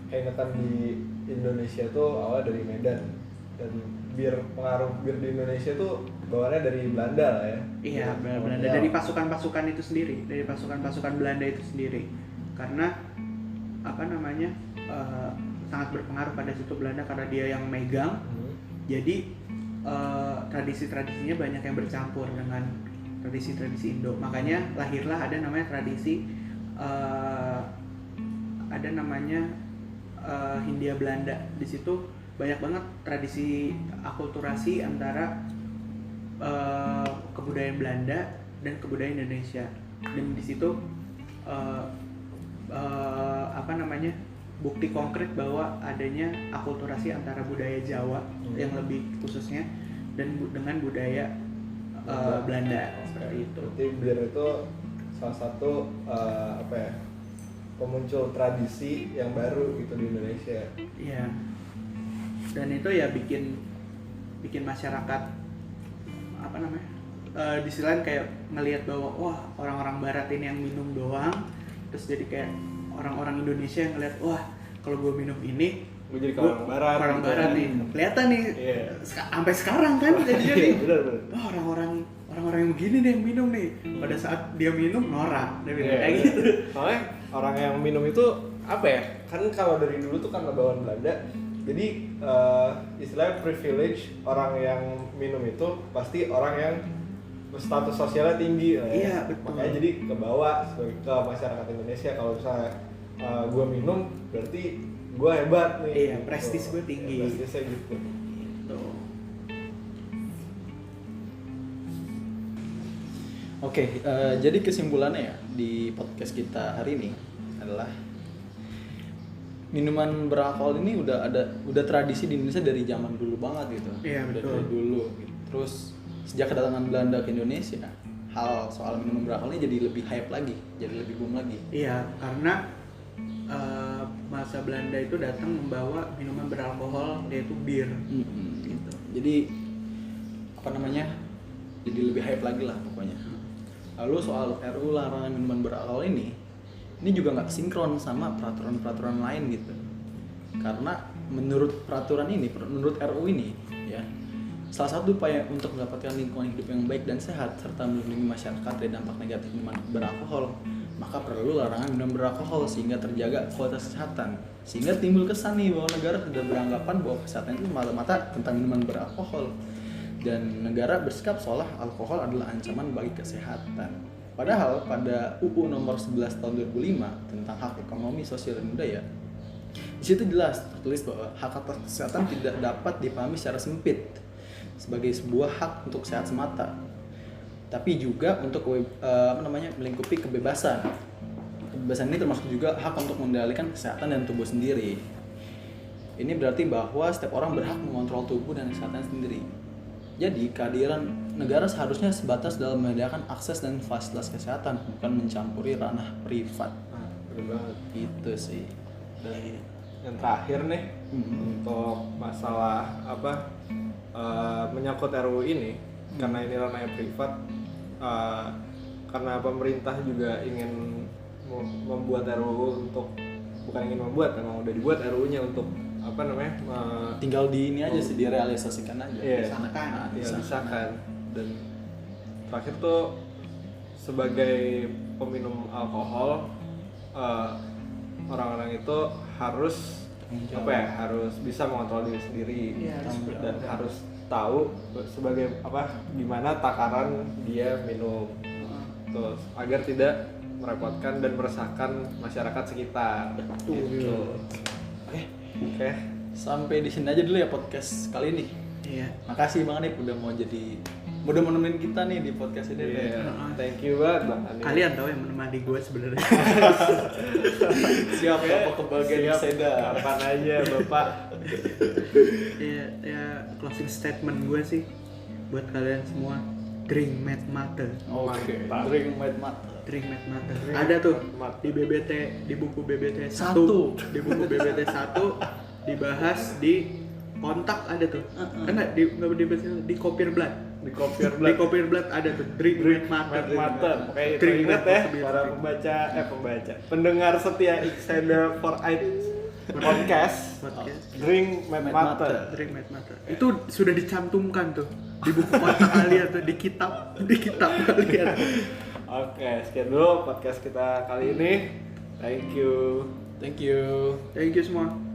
Heineken di Indonesia tuh awalnya dari Medan, dan pengaruh bir di Indonesia tuh bawaannya dari Belanda lah ya. Iya, Belanda, dari pasukan-pasukan itu sendiri, dari pasukan-pasukan Belanda itu sendiri. Karena sangat berpengaruh pada situ Belanda, karena dia yang megang. Jadi tradisi-tradisinya banyak yang bercampur dengan tradisi-tradisi Indo. Makanya lahirlah ada namanya tradisi Hindia Belanda. Di situ banyak banget tradisi akulturasi antara kebudayaan Belanda dan kebudayaan Indonesia. Dan di situ apa namanya bukti konkret bahwa adanya akulturasi antara budaya Jawa yang lebih khususnya dengan budaya Belanda seperti itu. Berarti bir itu salah satu apa ya, pemuncul tradisi yang baru gitu di Indonesia. Iya. Dan itu ya bikin masyarakat apa namanya? Di sisi lain kayak ngelihat bahwa wah, orang-orang barat ini yang minum doang, terus jadi kayak orang-orang Indonesia yang ngelihat wah, kalau gue minum ini Gue jadi orang barat. Orang gitu. barat nih. Kelihatan nih. Iya. Sampai sekarang kan jadi Bener. oh, orang-orang yang begini nih yang minum nih. Pada saat dia minum norak, dia bilang Iya, kayak iya. gitu. Soalnya orang yang minum itu apa ya? Kan kalau dari dulu tuh karena bawaan Belanda. Jadi istilahnya privilege, orang yang minum itu pasti orang yang status sosialnya tinggi lah ya. Iya, betul. Makanya jadi kebawa ke masyarakat Indonesia kalau misalnya gue minum berarti gue hebat nih. Iya, gitu. prestis gue tinggi. Prestisnya gitu. Tuh. Oke, jadi kesimpulannya ya di podcast kita hari ini adalah minuman beralkohol ini udah tradisi di Indonesia dari zaman dulu banget gitu. Iya, Udah betul. dari dulu gitu. Terus sejak kedatangan Belanda ke Indonesia, hal soal minuman beralkohol ini jadi lebih hype lagi, jadi lebih boom lagi. Iya, karena masa Belanda itu datang membawa minuman beralkohol yaitu bir. Gitu. Jadi apa namanya? Jadi lebih hype lagi lah pokoknya. Lalu soal RUU larangan minuman beralkohol ini juga nggak sinkron sama peraturan-peraturan lain gitu. Karena menurut peraturan ini, menurut RUU ini, ya, salah satu upaya untuk mendapatkan lingkungan hidup yang baik dan sehat serta melindungi masyarakat dari dampak negatif minuman beralkohol, maka perlu larangan minuman beralkohol sehingga terjaga kualitas kesehatan. Sehingga timbul kesan nih bahwa negara sudah beranggapan bahwa kesehatan itu semata-mata tentang minuman beralkohol. Dan negara bersikap seolah alkohol adalah ancaman bagi kesehatan. Padahal pada UU nomor 11 tahun 2005 tentang hak ekonomi, sosial dan budaya, di situ jelas tertulis bahwa hak atas kesehatan tidak dapat dipahami secara sempit sebagai sebuah hak untuk sehat semata, tapi juga untuk melingkupi kebebasan. Kebebasan ini termasuk juga hak untuk mengendalikan kesehatan dan tubuh sendiri. Ini berarti bahwa setiap orang berhak mengontrol tubuh dan kesehatan sendiri. Jadi kehadiran negara seharusnya sebatas dalam menyediakan akses dan fasilitas kesehatan, bukan mencampuri ranah privat. Nah, bener banget. Itu sih. Dan yang terakhir nih untuk masalah menyangkut RUU ini, karena ini ranahnya privat, karena pemerintah juga ingin membuat RUU untuk, bukan ingin membuat, memang udah dibuat RUU-nya untuk Tinggal di ini aja sih, direalisasikan aja. Iya, Disahkan. disahkan. Dan terakhir tuh sebagai peminum alkohol, orang-orang itu harus harus bisa mengontrol diri sendiri. Iya, dan harus tahu sebagai gimana takaran dia minum, terus agar tidak merepotkan dan meresahkan masyarakat sekitar. Betul. Gitu. Oke. Sampai di sini aja dulu ya podcast kali ini. Iya. Makasih Bang Anip udah mau nemenin kita nih di podcast ini. Iya. Thank you banget Bang Anip. Kalian tahu yang menemani gue sebenarnya. Siap apa kebagian seda. Kapan aja Bapak. ya closing statement gue sih buat kalian semua, drink mad matter. Oke. Mantap. Drink Mad Matter. Drink mad matter. Drink Ada tuh mad. di BBT, di buku BBT 1. Satu. Di buku BBT 1 dibahas di kontak ada tuh. Kan di Kopir Blood. Di Kopir Di Kopir Blood ada tuh drink mad Mad matter. Matter. Oke, itu Drink ingat mad ya matter. para pendengar setia Extender for Eight podcast. Drink Mad Mad Matter. Matter. Drink mad matter. Itu sudah dicantumkan tuh di buku kontak kalian tuh, di kitab kalian. Oke, sekian dulu podcast kita kali ini. Thank you. Thank you. Thank you semua.